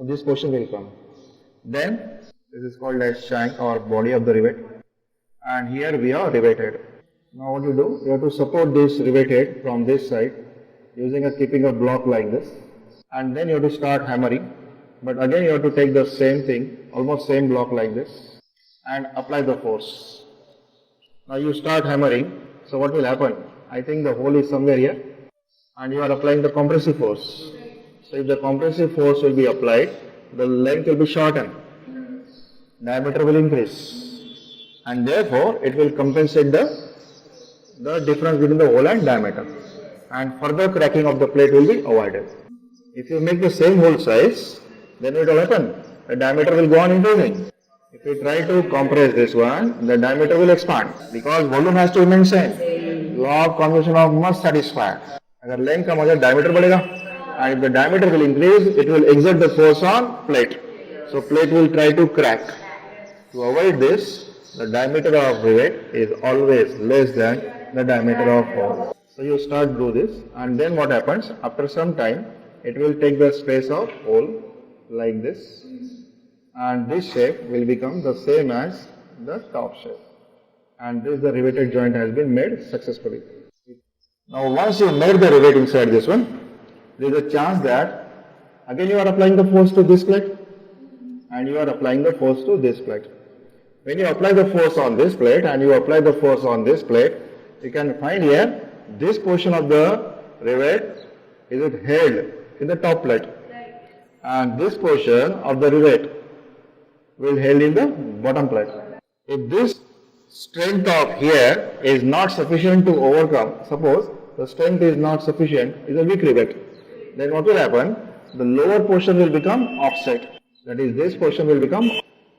this portion will come. Then this is called as shank or body of the rivet, and here we are riveted. Now what you do, you have to support this rivet head from this side using keeping a block like this, and then you have to start hammering. But again you have to take the same thing, almost same block like this, and apply the force. Now you start hammering. So what will happen? I think the hole is somewhere here, and you are applying the compressive force. So if the compressive force will be applied, the length will be shortened, diameter will increase, and therefore it will compensate the difference between the hole and diameter, and further cracking of the plate will be avoided. If you make the same hole size, then what will happen? The diameter will go on increasing. If you try to compress this one, the diameter will expand because volume has to remain same. Law of conservation of must satisfy. अगर length कम हो जाए, diameter बढ़ेगा, and if the diameter will increase, it will exert the force on plate. So plate will try to crack. To avoid this, the diameter of rivet is always less than the diameter of hole. So you start do this, and then what happens? After some time, it will take the space of hole like this, and this shape will become the same as the top shape, and this the riveted joint has been made successfully. Now once you made the rivet inside this one, there is a chance that again you are applying the force to this plate, and you are applying the force to this plate. When you apply the force on this plate and you apply the force on this plate, you can find here this portion of the rivet is it held in the top plate, and this portion of the rivet will held in the bottom plate. If this strength of here is not sufficient to overcome, suppose the strength is not sufficient, is a weak rivet, then what will happen? The lower portion will become offset, that is this portion will become,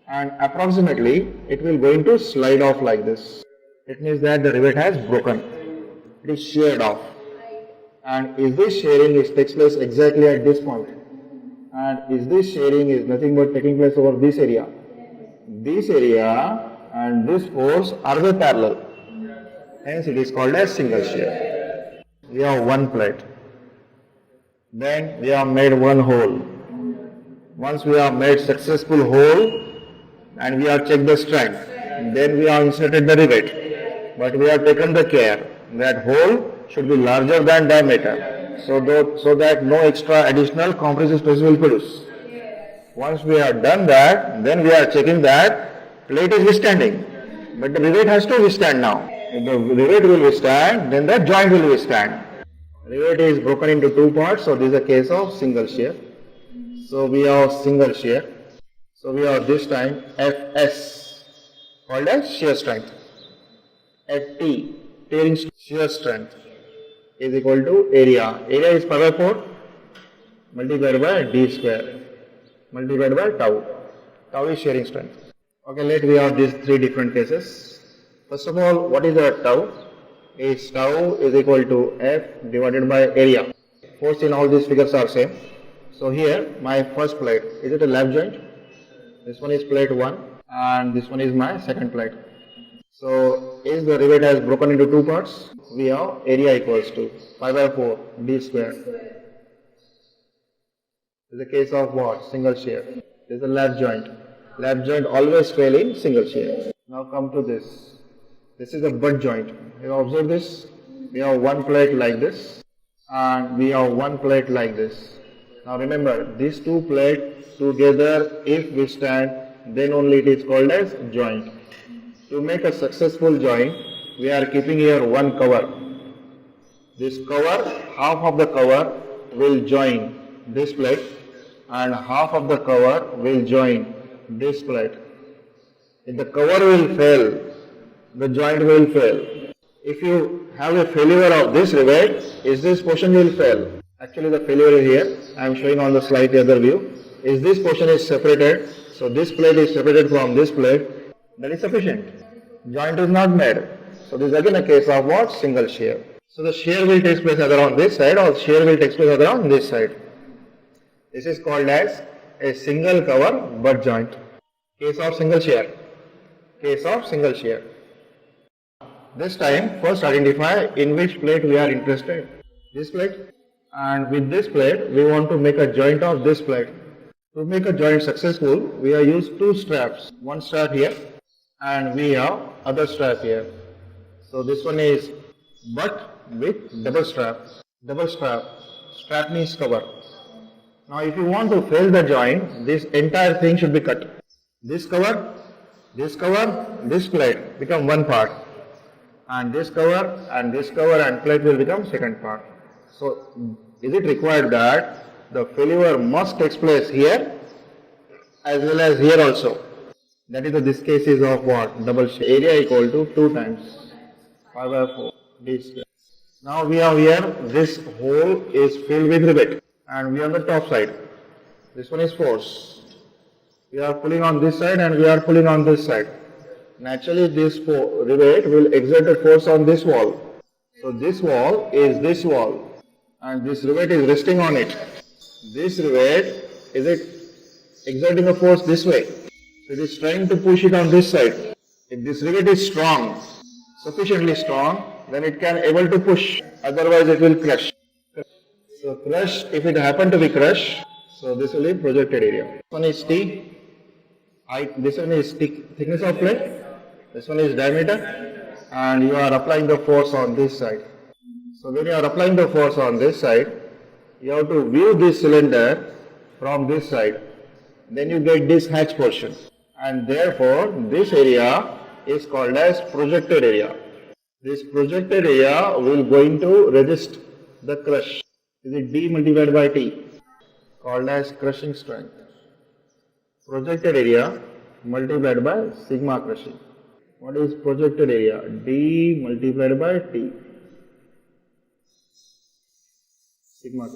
and approximately it will going to slide off like this. It means that the rivet has broken, it is sheared off. And is this shearing takes place exactly at this point, and is this shearing is nothing but taking place over this area. This area and this force are the parallel, hence it is called as single shear. We have one plate, then we have made one hole. Once we have made successful hole and we have checked the strength, then we have inserted the rivet, but we have taken the care that hole should be larger than diameter, so that no extra additional compressive stress will produce. Once we have done that, then we are checking that plate is withstanding, but the rivet has to withstand now. If the rivet will withstand, then the joint will withstand. Rivet is broken into two parts, so this is a case of single shear. So we have single shear. So we have this time Fs called as shear strength. Ft, tearing shear strength, is equal to area. Area is pi by 4 multiplied by d square multiplied by tau. Tau is shearing strength. Okay, let we have these three different cases. First of all, what is the tau? Is tau is equal to F divided by area. Force in all these figures are same. So here my first plate, is it a lap joint? This one is plate 1 and this one is my second plate. So is the rivet has broken into two parts, we have area equals to pi by 4 d square. This is a case of what? Single shear. This is a lap joint. Lap joint always fail in single shear. Now come to this. This is a butt joint. You observe this? We have one plate like this and we have one plate like this. Now remember, these two plates together if we stand, then only it is called as joint. To make a successful joint, we are keeping here one cover. This cover, half of the cover will join this plate and half of the cover will join this plate. If the cover will fail, the joint will fail. If you have a failure of this rivet, is this portion will fail. Actually the failure is here. I am showing on the slightly other view. Is this portion is separated, so this plate is separated from this plate, that is sufficient. Joint is not made. So this is again a case of what? Single shear. So the shear will take place either on this side or shear will take place either on this side. This is called as a single cover butt joint. Case of single shear. Case of single shear. This time first identify in which plate we are interested. This plate, and with this plate we want to make a joint of this plate. To make a joint successful, we have used two straps. One strap here and we have other strap here. So this one is butt with double strap. Double strap. Strap means cover. Now if you want to fail the joint, this entire thing should be cut. This cover, this plate become one part. And this cover and plate will become second part. So is it required that the failure must take place here as well as here also? That is this case is of what? Double shape. Area equal to 2 times 5 by 4 d square. Now we have here this hole is filled with rivet and we are on the top side. This one is force. We are pulling on this side and we are pulling on this side. Naturally this rivet will exert a force on this wall. So this wall is this wall and this rivet is resting on it. This rivet is exerting a force this way. So it is trying to push it on this side. If this rivet is strong, sufficiently strong, then it can able to push. Otherwise it will crush. So crush, if it happen to be crushed, so this will be projected area. This one is T. This one is thickness of plate. This one is diameter. And you are applying the force on this side. So when you are applying the force on this side, you have to view this cylinder from this side. Then you get this hatch portion. And therefore, this area is called as projected area. This projected area will going to resist the crush. Is it D multiplied by T? Called as crushing strength. Projected area multiplied by sigma crushing. What is projected area? D multiplied by T. Sigma.